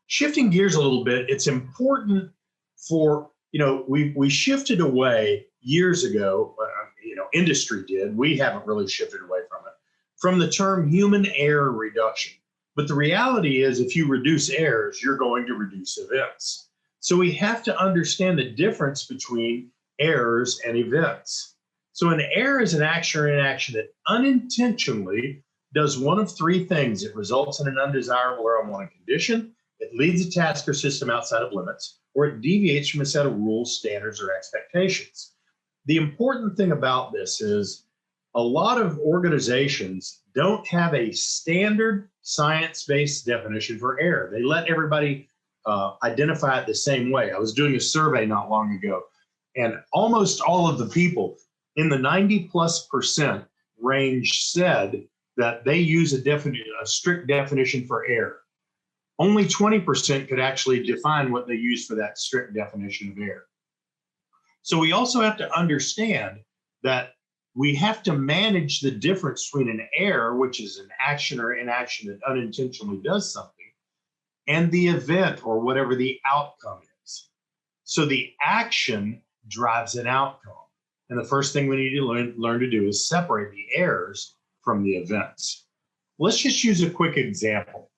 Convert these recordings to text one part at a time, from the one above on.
Shifting gears a little bit, it's important for, we shifted away years ago, industry did. We haven't really shifted away from the term human error reduction. But the reality is, if you reduce errors, you're going to reduce events. So we have to understand the difference between errors and events. So an error is an action or inaction that unintentionally does one of three things. It results in an undesirable or unwanted condition, it leads a task or system outside of limits, or it deviates from a set of rules, standards, or expectations. The important thing about this is a lot of organizations don't have a standard science-based definition for error. They let everybody identify it the same way. I was doing a survey not long ago, and almost all of the people in the 90+% range said that they use a strict definition for error. Only 20% could actually define what they use for that strict definition of error. So we also have to understand that we have to manage the difference between an error, which is an action or inaction that unintentionally does something, and the event or whatever the outcome is. So the action drives an outcome. And the first thing we need to learn to do is separate the errors from the events. Let's just use a quick example.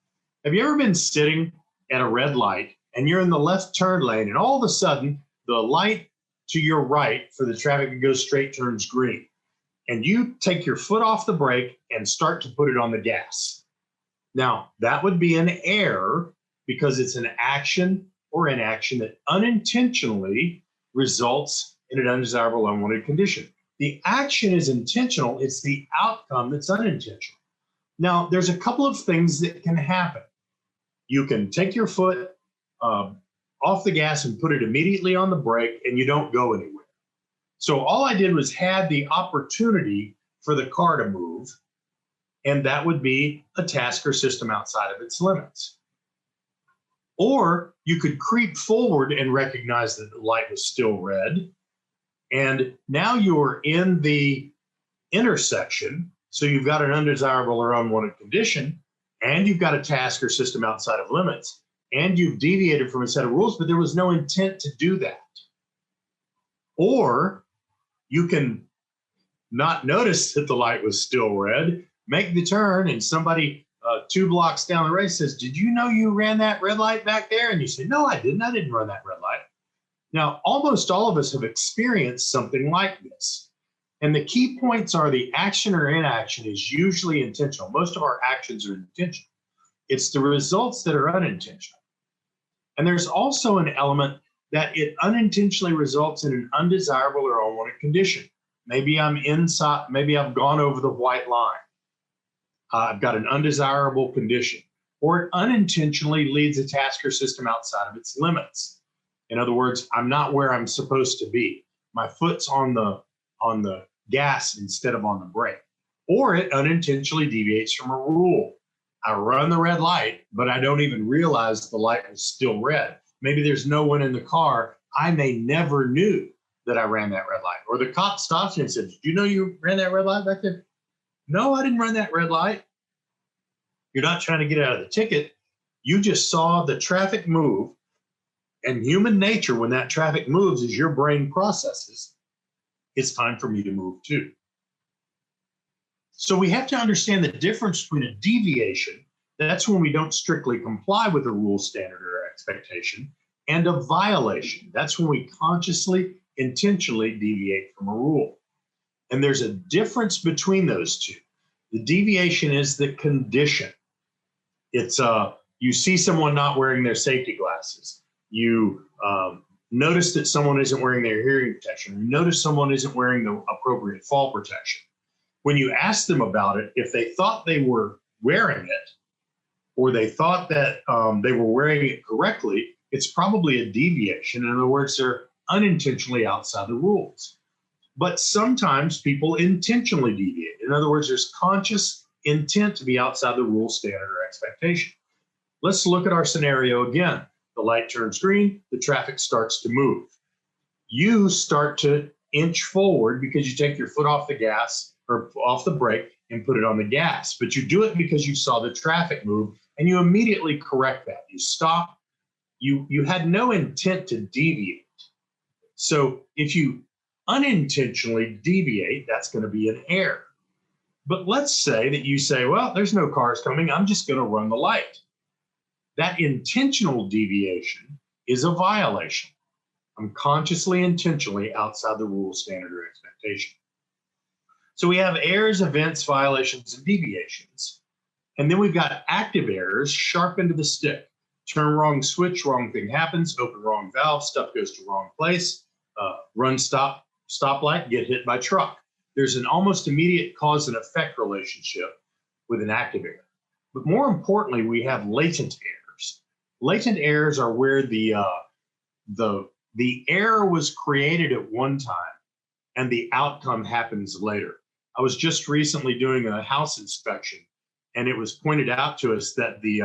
Have you ever been sitting at a red light and you're in the left turn lane, and all of a sudden the light to your right for the traffic that goes straight turns green, and you take your foot off the brake and start to put it on the gas? Now, that would be an error because it's an action or inaction that unintentionally results in an undesirable, unwanted condition. The action is intentional, it's the outcome that's unintentional. Now, there's a couple of things that can happen. You can take your foot off the gas and put it immediately on the brake, and you don't go anywhere. So all I did was had the opportunity for the car to move, and that would be a task or system outside of its limits. Or you could creep forward and recognize that the light was still red, and now you're in the intersection, so you've got an undesirable or unwanted condition, and you've got a task or system outside of limits, and you've deviated from a set of rules, but there was no intent to do that. Or you can not notice that the light was still red, make the turn, and somebody 2 blocks down the road says, "Did you know you ran that red light back there?" And you say, "No, I didn't. I didn't run that red light." Now, almost all of us have experienced something like this. And the key points are the action or inaction is usually intentional. Most of our actions are intentional. It's the results that are unintentional. And there's also an element that it unintentionally results in an undesirable or unwanted condition. Maybe I'm inside, maybe I've gone over the white line. I've got an undesirable condition, or it unintentionally leads a task or system outside of its limits. In other words, I'm not where I'm supposed to be. My foot's on the gas instead of on the brake. Or it unintentionally deviates from a rule. I run the red light, but I don't even realize the light was still red. Maybe there's no one in the car. I may never knew that I ran that red light. Or the cop stops me and says, "Did you know you ran that red light back there?" "No, I didn't run that red light." You're not trying to get out of the ticket. You just saw the traffic move. And human nature, when that traffic moves, as your brain processes, it's time for me to move too. So we have to understand the difference between a deviation, that's when we don't strictly comply with a rule, standard, or expectation, and a violation. That's when we consciously, intentionally deviate from a rule. And there's a difference between those two. The deviation is the condition. It's you see someone not wearing their safety glasses. You notice that someone isn't wearing their hearing protection. You notice someone isn't wearing the appropriate fall protection. When you ask them about it, if they thought they were wearing it, or they thought that they were wearing it correctly, it's probably a deviation. In other words, they're unintentionally outside the rules. But sometimes people intentionally deviate. In other words, there's conscious intent to be outside the rule, standard, or expectation. Let's look at our scenario again. The light turns green, the traffic starts to move. You start to inch forward because you take your foot off the gas or off the brake and put it on the gas. But you do it because you saw the traffic move and you immediately correct that. You stop. You had no intent to deviate. So if you unintentionally deviate, that's going to be an error. But let's say that you say, well, there's no cars coming. I'm just going to run the light. That intentional deviation is a violation. I'm consciously, intentionally outside the rule, standard, or expectation. So we have errors, events, violations, and deviations. And then we've got active errors, sharp into the stick. Turn wrong switch, wrong thing happens, open wrong valve, stuff goes to wrong place, run stoplight, get hit by truck. There's an almost immediate cause and effect relationship with an active error. But more importantly, we have latent errors. Latent errors are where the error was created at one time and the outcome happens later. I was just recently doing a house inspection, and it was pointed out to us that the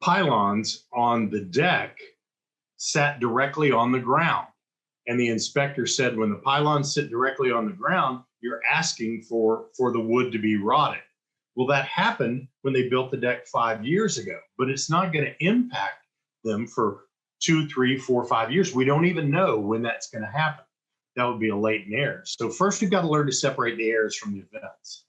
pylons on the deck sat directly on the ground. And the inspector said, when the pylons sit directly on the ground, you're asking for the wood to be rotted. Well, that happened when they built the deck 5 years ago, but it's not going to impact them for 2, 3, 4, 5 years. We don't even know when that's going to happen. That would be a latent error. So first, we've got to learn to separate the errors from the events.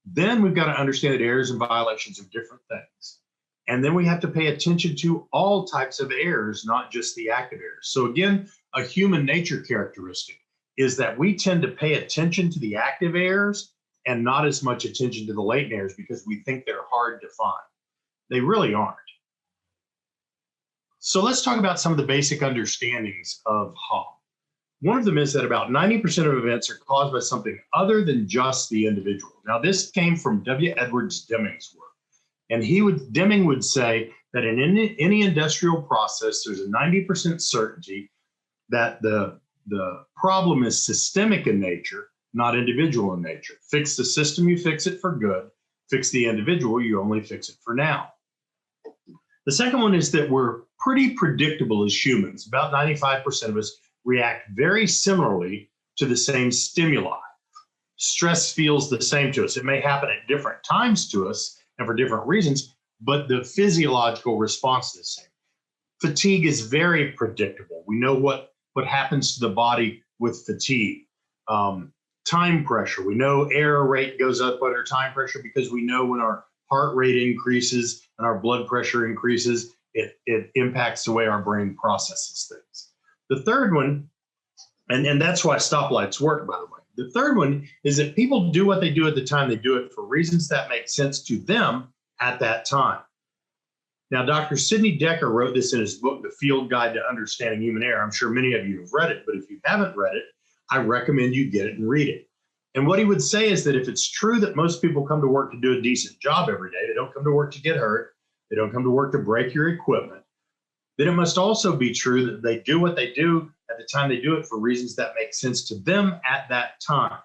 Then we've got to understand that errors and violations are different things. And then we have to pay attention to all types of errors, not just the active errors. So again, a human nature characteristic is that we tend to pay attention to the active errors and not as much attention to the latent errors because we think they're hard to find. They really aren't. So let's talk about some of the basic understandings of HOM. One of them is that about 90% of events are caused by something other than just the individual. Now, this came from W. Edwards Deming's work. And Deming would say that in any industrial process, there's a 90% certainty that the problem is systemic in nature, not individual in nature. Fix the system, you fix it for good. Fix the individual, you only fix it for now. The second one is that we're pretty predictable as humans. About 95% of us react very similarly to the same stimuli. Stress feels the same to us. It may happen at different times to us and for different reasons, but the physiological response is the same. Fatigue is very predictable. We know what happens to the body with fatigue. Time pressure. We know error rate goes up under time pressure because we know when our heart rate increases and our blood pressure increases, it impacts the way our brain processes things. The third one, and that's why stoplights work, by the way. The third one is that people do what they do at the time they do it for reasons that make sense to them at that time. Now, Dr. Sidney Dekker wrote this in his book, The Field Guide to Understanding Human Error. I'm sure many of you have read it, but if you haven't read it, I recommend you get it and read it. And what he would say is that if it's true that most people come to work to do a decent job every day, they don't come to work to get hurt, they don't come to work to break your equipment, then it must also be true that they do what they do at the time they do it for reasons that make sense to them at that time.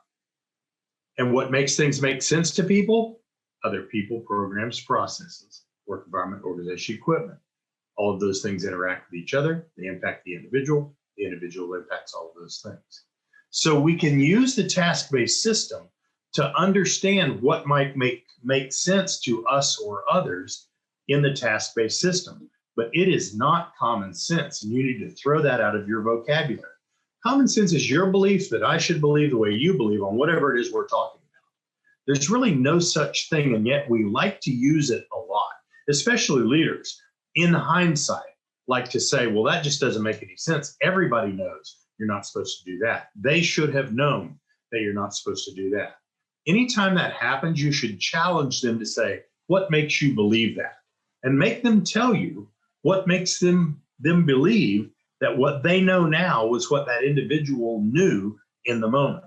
And what makes things make sense to people? Other people, programs, processes, work environment, organization, equipment. All of those things interact with each other. They impact the individual impacts all of those things. So we can use the task-based system to understand what might make sense to us or others in the task-based system. But it is not common sense, and you need to throw that out of your vocabulary. Common sense is your belief that I should believe the way you believe on whatever it is we're talking about. There's really no such thing, and yet we like to use it a lot, especially leaders. In hindsight, like to say, well, that just doesn't make any sense. Everybody knows you're not supposed to do that. They should have known that you're not supposed to do that. Anytime that happens, you should challenge them to say, what makes you believe that? And make them tell you what makes them believe that what they know now was what that individual knew in the moment.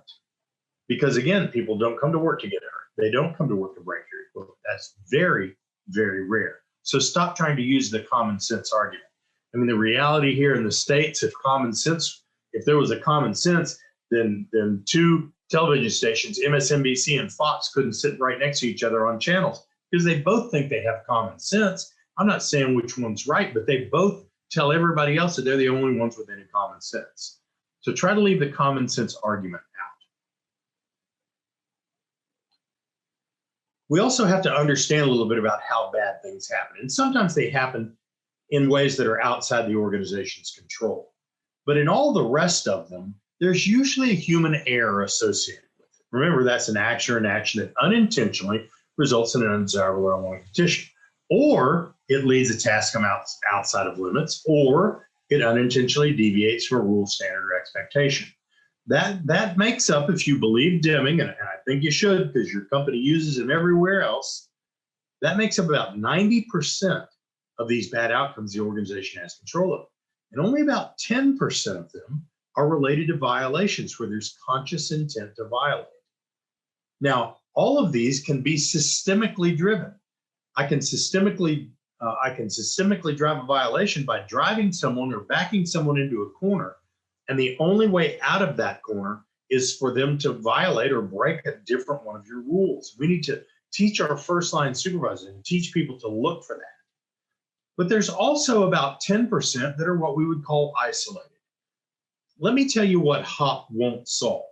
Because again, people don't come to work to get hurt. They don't come to work to break your equipment. That's very, very rare. So stop trying to use the common sense argument. I mean, the reality here in the States, if there was a common sense, then two television stations, MSNBC and Fox, couldn't sit right next to each other on channels because they both think they have common sense. I'm not saying which one's right, but they both tell everybody else that they're the only ones with any common sense. So try to leave the common sense argument out. We also have to understand a little bit about how bad things happen. And sometimes they happen in ways that are outside the organization's control. But in all the rest of them, there's usually a human error associated with it. Remember, that's an action or an action that unintentionally results in an undesirable or unwanted condition. Or it leads a task outside of limits, or it unintentionally deviates from a rule, standard, or expectation. That makes up, if you believe Deming, and I think you should because your company uses him everywhere else, that makes up about 90% of these bad outcomes the organization has control of. And only about 10% of them are related to violations where there's conscious intent to violate. Now, all of these can be systemically driven. I can systemically drive a violation by driving someone or backing someone into a corner. And the only way out of that corner is for them to violate or break a different one of your rules. We need to teach our first line supervisors and teach people to look for that. But there's also about 10% that are what we would call isolated. Let me tell you what HOP won't solve.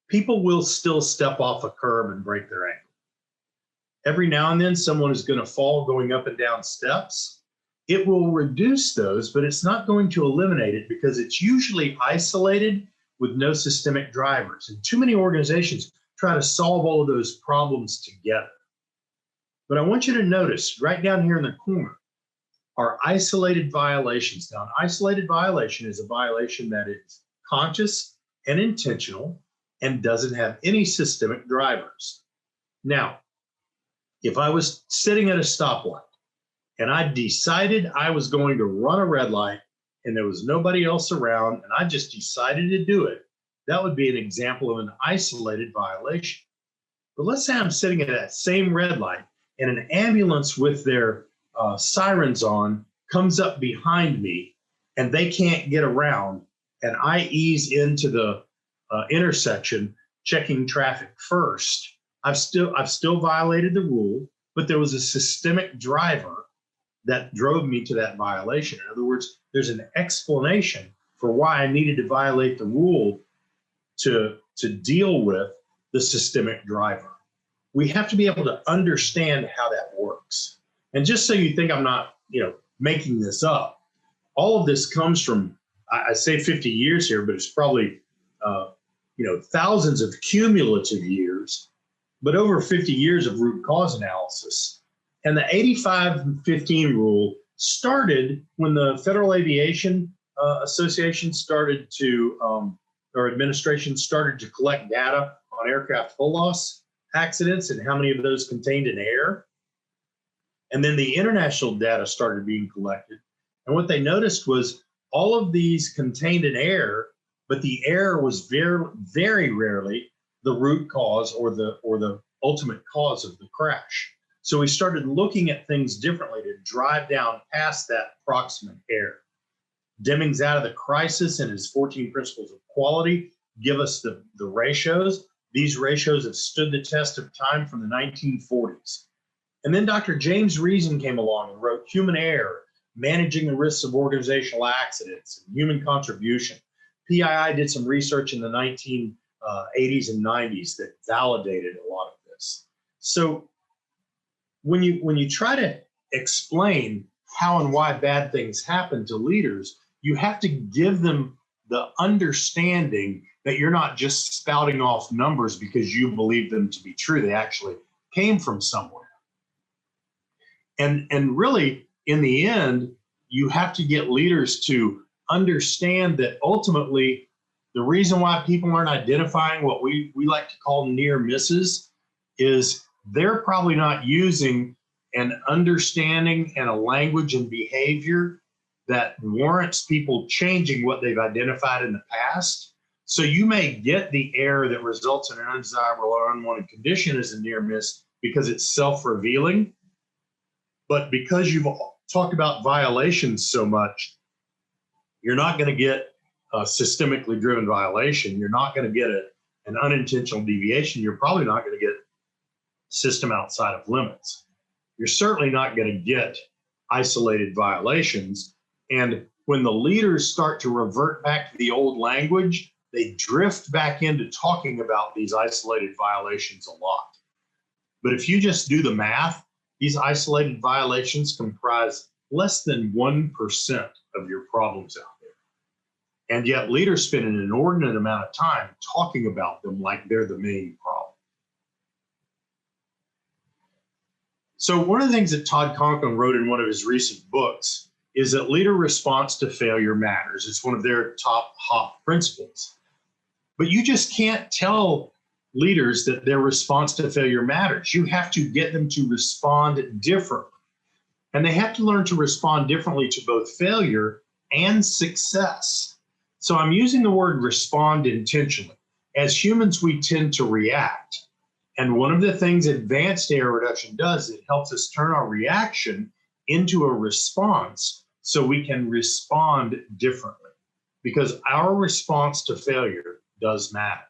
People will still step off a curb and break their ankle. Every now and then, someone is going to fall going up and down steps. It will reduce those, but it's not going to eliminate it because it's usually isolated with no systemic drivers. And too many organizations try to solve all of those problems together. But I want you to notice right down here in the corner are isolated violations. Now, an isolated violation is a violation that is conscious and intentional and doesn't have any systemic drivers. Now, if I was sitting at a stoplight and I decided I was going to run a red light and there was nobody else around and I just decided to do it, that would be an example of an isolated violation. But let's say I'm sitting at that same red light and an ambulance with their sirens on comes up behind me and they can't get around, and I ease into the intersection checking traffic first. I've still violated the rule, but there was a systemic driver that drove me to that violation. In other words, there's an explanation for why I needed to violate the rule to deal with the systemic driver. We have to be able to understand how that works. And just so you think I'm not, making this up, all of this comes from, I say 50 years here, but it's probably, thousands of cumulative years, but over 50 years of root cause analysis. And the 85-15 rule started when the Federal Aviation Association started to, or administration started to collect data on aircraft hull loss accidents and how many of those contained in air. And then the international data started being collected. And what they noticed was all of these contained in air, but the air was very, very rarely the root cause or the ultimate cause of the crash. So we started looking at things differently to drive down past that proximate air. Deming's out of the crisis and his 14 principles of quality give us the ratios. These ratios have stood the test of time from the 1940s. And then Dr. James Reason came along and wrote Human Error, Managing the Risks of Organizational Accidents, and Human Contribution. PII did some research in the 1980s and 90s that validated a lot of this. So when you try to explain how and why bad things happen to leaders, you have to give them the understanding that you're not just spouting off numbers because you believe them to be true. They actually came from somewhere. And really, in the end, you have to get leaders to understand that ultimately the reason why people aren't identifying what we like to call near misses is they're probably not using an understanding and a language and behavior that warrants people changing what they've identified in the past. So you may get the error that results in an undesirable or unwanted condition as a near miss because it's self-revealing. But because you've talked about violations so much, you're not going to get a systemically driven violation. You're not going to get an unintentional deviation. You're probably not going to get system outside of limits. You're certainly not going to get isolated violations. And when the leaders start to revert back to the old language, they drift back into talking about these isolated violations a lot. But if you just do the math, these isolated violations comprise less than 1% of your problems out there. And yet leaders spend an inordinate amount of time talking about them like they're the main problem. So one of the things that Todd Conklin wrote in one of his recent books is that leader response to failure matters. It's one of their top hot principles. But you just can't tell leaders that their response to failure matters. You have to get them to respond differently. And they have to learn to respond differently to both failure and success. So I'm using the word respond intentionally. As humans, we tend to react. And one of the things advanced error reduction does, it helps us turn our reaction into a response so we can respond differently, because our response to failure does matter.